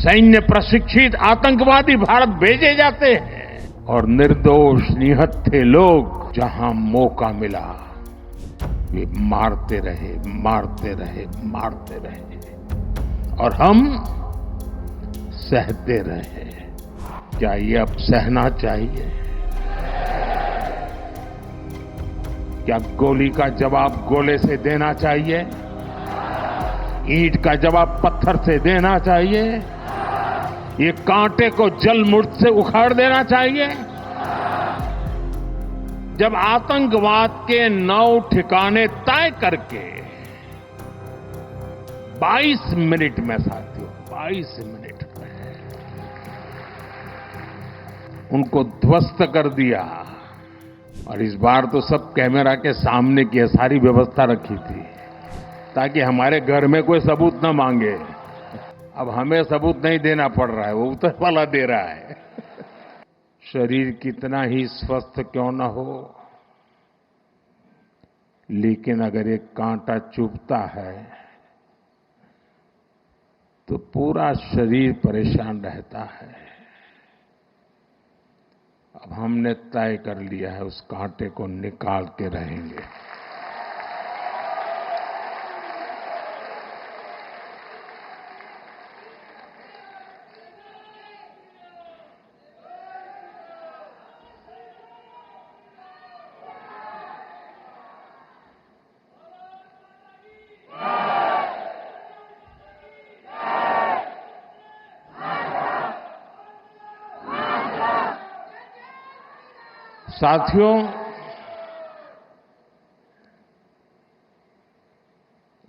सैन्य प्रशिक्षित आतंकवादी भारत भेजे जाते हैं और निर्दोष निहत्थे लोग जहां मौका मिला वे मारते रहे, मारते रहे, मारते रहे और हम सहते रहे। क्या ये अब सहना चाहिए? क्या गोली का जवाब गोले से देना चाहिए? ईंट का जवाब पत्थर से देना चाहिए? ये कांटे को जलमुर्द से उखाड़ देना चाहिए? जब आतंकवाद के 9 ठिकाने तय करके 22 मिनट में साथियों, 22 मिनट में उनको ध्वस्त कर दिया, और इस बार तो सब कैमरा के सामने की सारी व्यवस्था रखी थी ताकि हमारे घर में कोई सबूत न मांगे। अब हमें सबूत नहीं देना पड़ रहा है, वो ऊपर वाला दे रहा है। शरीर कितना ही स्वस्थ क्यों न हो, लेकिन अगर एक कांटा चुभता है तो पूरा शरीर परेशान रहता है। अब हमने तय कर लिया है उस कांटे को निकाल के रहेंगे। साथियों,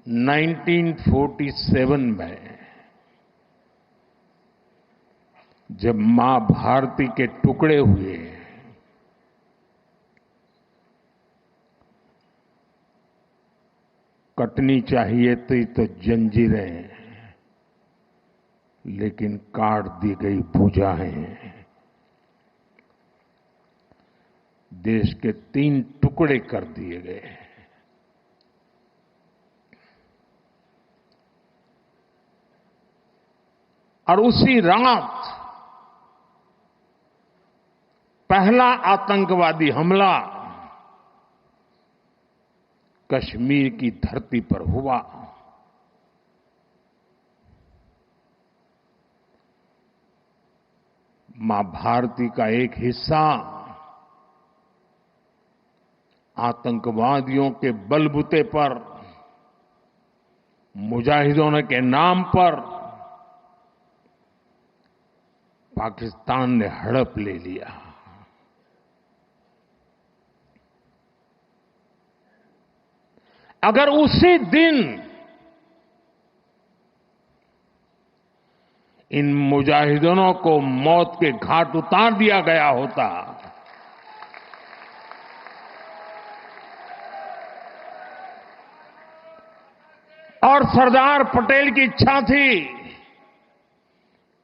(1947) में जब मां भारती के टुकड़े हुए, कटनी चाहिए थी तो जंजीरें, लेकिन काट दी गई भुजाएं। देश के 3 टुकड़े कर दिए गए। और उसी रात पहला आतंकवादी हमला कश्मीर की धरती पर हुआ। मां भारती का एक हिस्सा आतंकवादियों के बलबूते पर, मुजाहिदों के नाम पर पाकिस्तान ने हड़प ले लिया। अगर उसी दिन इन मुजाहिदों को मौत के घाट उतार दिया गया होता और सरदार पटेल की इच्छा थी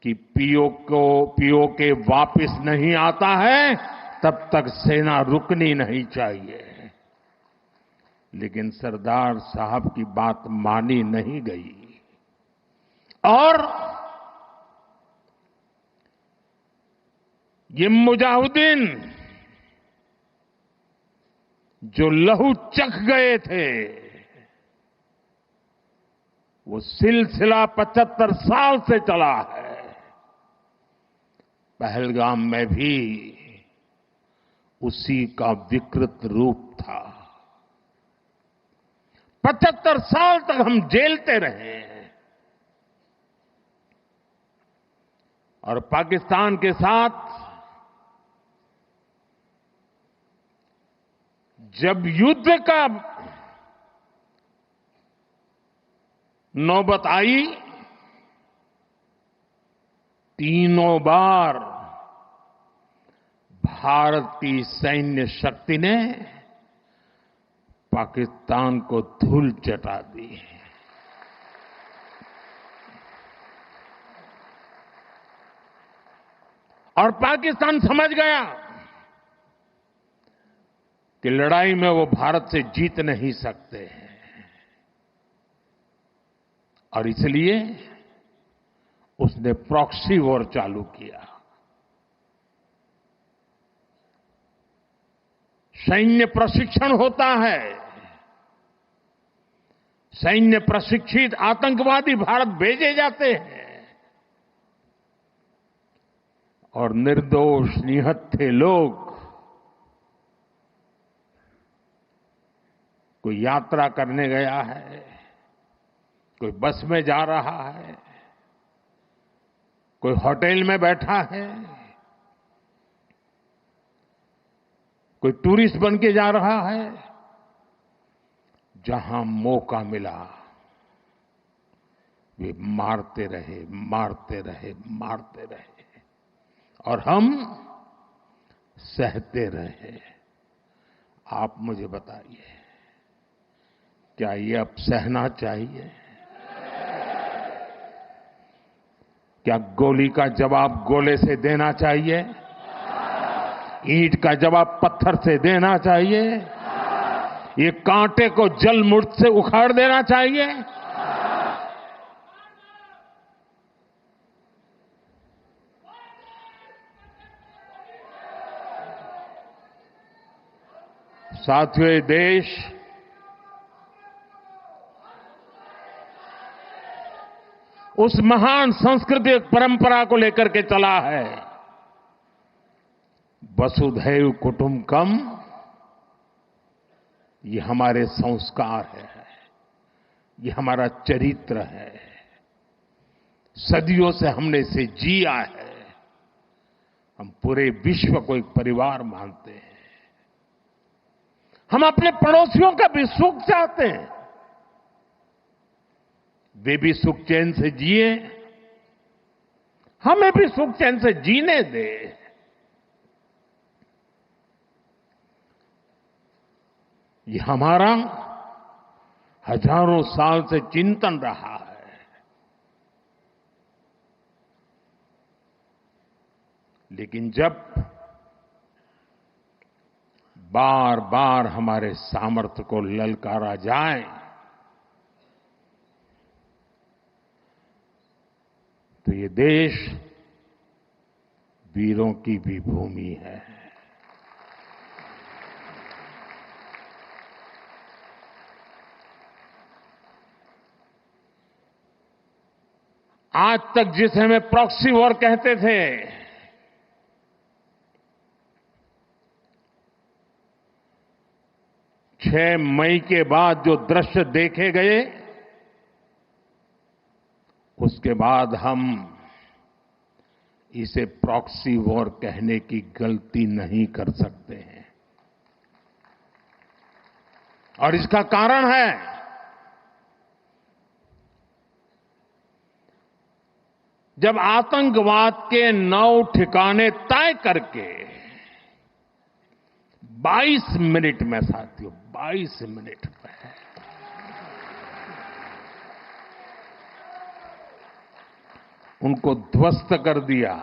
कि पीओके वापस नहीं आता है तब तक सेना रुकनी नहीं चाहिए, लेकिन सरदार साहब की बात मानी नहीं गई और ये मुजाहिदीन जो लहू चख गए थे, वो सिलसिला 75 साल से चला है। पहलगाम में भी उसी का विकृत रूप था। 75 साल तक हम झेलते रहे और पाकिस्तान के साथ जब युद्ध का नौबत आई, तीनों बार भारत की सैन्य शक्ति ने पाकिस्तान को धूल चटा दी। और पाकिस्तान समझ गया कि लड़ाई में वो भारत से जीत नहीं सकते हैं और इसलिए उस उसने प्रॉक्सी वॉर चालू किया। सैन्य प्रशिक्षण होता है, सैन्य प्रशिक्षित आतंकवादी भारत भेजे जाते हैं और निर्दोष निहत्थे लोग कोई यात्रा करने गया है, कोई बस में जा रहा है, कोई होटल में बैठा है, कोई टूरिस्ट बन के जा रहा है, जहां मौका मिला वे मारते रहे, मारते रहे, मारते रहे और हम सहते रहे। आप मुझे बताइए, क्या ये अब सहना चाहिए? क्या गोली का जवाब गोले से देना चाहिए? ईंट का जवाब पत्थर से देना चाहिए? ये कांटे को जल मुर्द से उखाड़ देना चाहिए? साथियों, ये देश उस महान सांस्कृतिक परंपरा को लेकर के चला है, वसुधैव कुटुंबकम। ये हमारे संस्कार है, ये हमारा चरित्र है, सदियों से हमने इसे जिया है। हम पूरे विश्व को एक परिवार मानते हैं। हम अपने पड़ोसियों का भी सुख चाहते हैं, वे भी सुख चैन से जिए, हमें भी सुख चैन से जीने दे। ये हमारा हजारों साल से चिंतन रहा है। लेकिन जब बार बार हमारे सामर्थ्य को ललकारा जाए तो ये देश वीरों की भी भूमि है। आज तक जिसे हमें प्रॉक्सी वॉर कहते थे, 6 मई के बाद जो दृश्य देखे गए, उसके बाद हम इसे प्रॉक्सी वॉर कहने की गलती नहीं कर सकते हैं। और इसका कारण है जब आतंकवाद के 9 ठिकाने तय करके 22 मिनट में, साथियों 22 मिनट में उनको ध्वस्त कर दिया।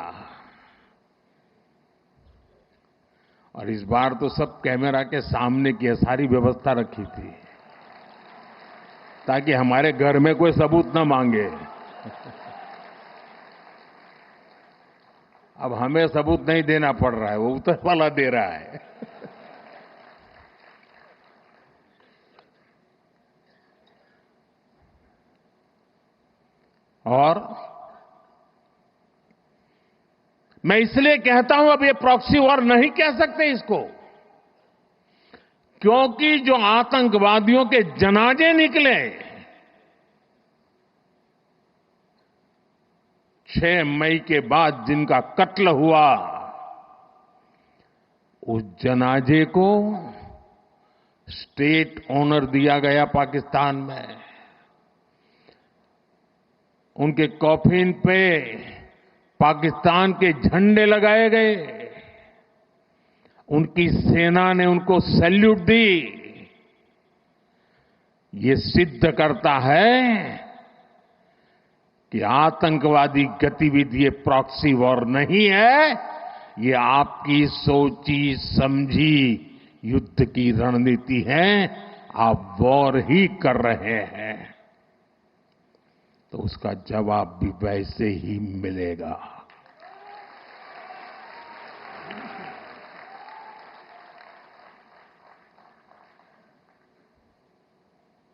और इस बार तो सब कैमरा के सामने की सारी व्यवस्था रखी थी ताकि हमारे घर में कोई सबूत न मांगे। अब हमें सबूत नहीं देना पड़ रहा है, वो ऊपर वाला दे रहा है। और मैं इसलिए कहता हूं अब ये प्रॉक्सी वॉर नहीं कह सकते इसको, क्योंकि जो आतंकवादियों के जनाजे निकले 6 मई के बाद, जिनका कत्ल हुआ, उस जनाजे को स्टेट ऑनर दिया गया पाकिस्तान में। उनके कॉफिन पे पाकिस्तान के झंडे लगाए गए, उनकी सेना ने उनको सैल्यूट दी। ये सिद्ध करता है कि आतंकवादी गतिविधि ये प्रॉक्सी वॉर नहीं है, ये आपकी सोची समझी युद्ध की रणनीति है। आप वॉर ही कर रहे हैं। तो उसका जवाब भी वैसे ही मिलेगा।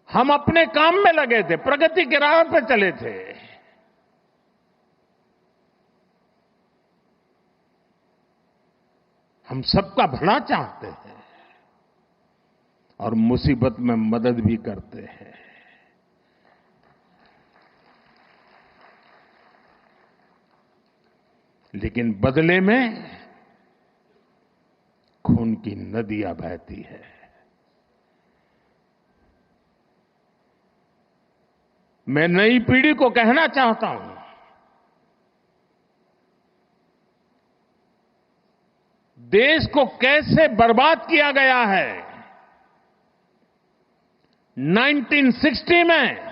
हम अपने काम में लगे थे, प्रगति के राह पर चले थे। हम सबका भला चाहते हैं और मुसीबत में मदद भी करते हैं। लेकिन बदले में खून की नदियां बहती है। मैं नई पीढ़ी को कहना चाहता हूं, देश को कैसे बर्बाद किया गया है। 1960 में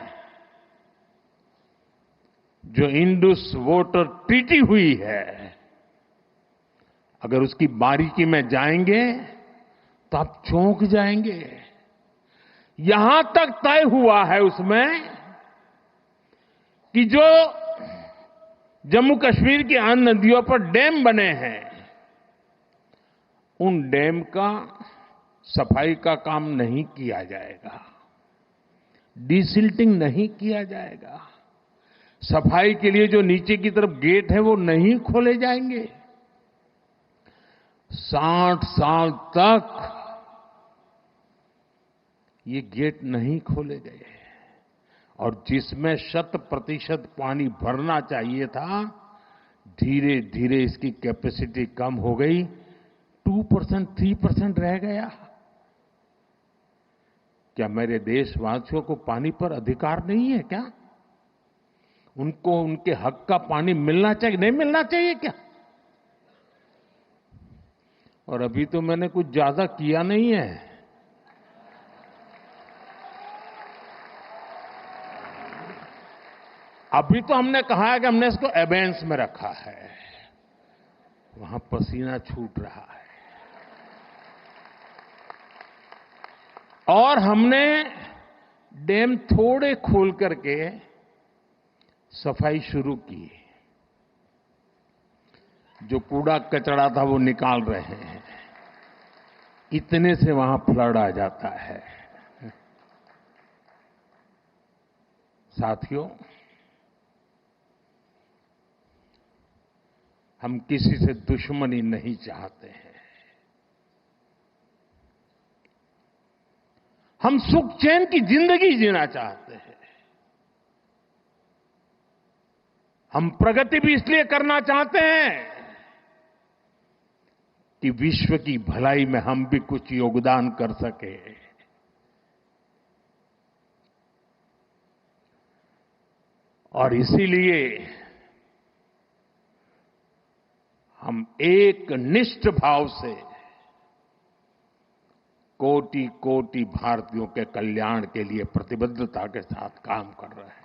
जो इंडस वाटर ट्रीटी हुई है, अगर उसकी बारीकी में जाएंगे तो आप चौंक जाएंगे। यहां तक तय हुआ है उसमें कि जो जम्मू कश्मीर की अन्य नदियों पर डैम बने हैं, उन डैम का सफाई का काम नहीं किया जाएगा, डिसिल्टिंग नहीं किया जाएगा। सफाई के लिए जो नीचे की तरफ गेट है वो नहीं खोले जाएंगे। 60 साल तक ये गेट नहीं खोले गए और जिसमें 100% पानी भरना चाहिए था, धीरे धीरे इसकी कैपेसिटी कम हो गई, 2%, 3% रह गया। क्या मेरे देशवासियों को पानी पर अधिकार नहीं है क्या? उनको उनके हक का पानी मिलना चाहिए, नहीं मिलना चाहिए क्या? और अभी तो मैंने कुछ ज्यादा किया नहीं है। अभी तो हमने कहा है कि हमने इसको एबेंस में रखा है, वहां पसीना छूट रहा है। और हमने डैम थोड़े खोल करके सफाई शुरू की। जो कूड़ा कचरा था वो निकाल रहे हैं। इतने से वहां फ्लड आ जाता है। साथियों, हम किसी से दुश्मनी नहीं चाहते हैं। हम सुख चैन की जिंदगी जीना चाहते हैं। हम प्रगति भी इसलिए करना चाहते हैं कि विश्व की भलाई में हम भी कुछ योगदान कर सके। और इसीलिए हम एक निष्ठ भाव से कोटि कोटि भारतीयों के कल्याण के लिए प्रतिबद्धता के साथ काम कर रहे हैं।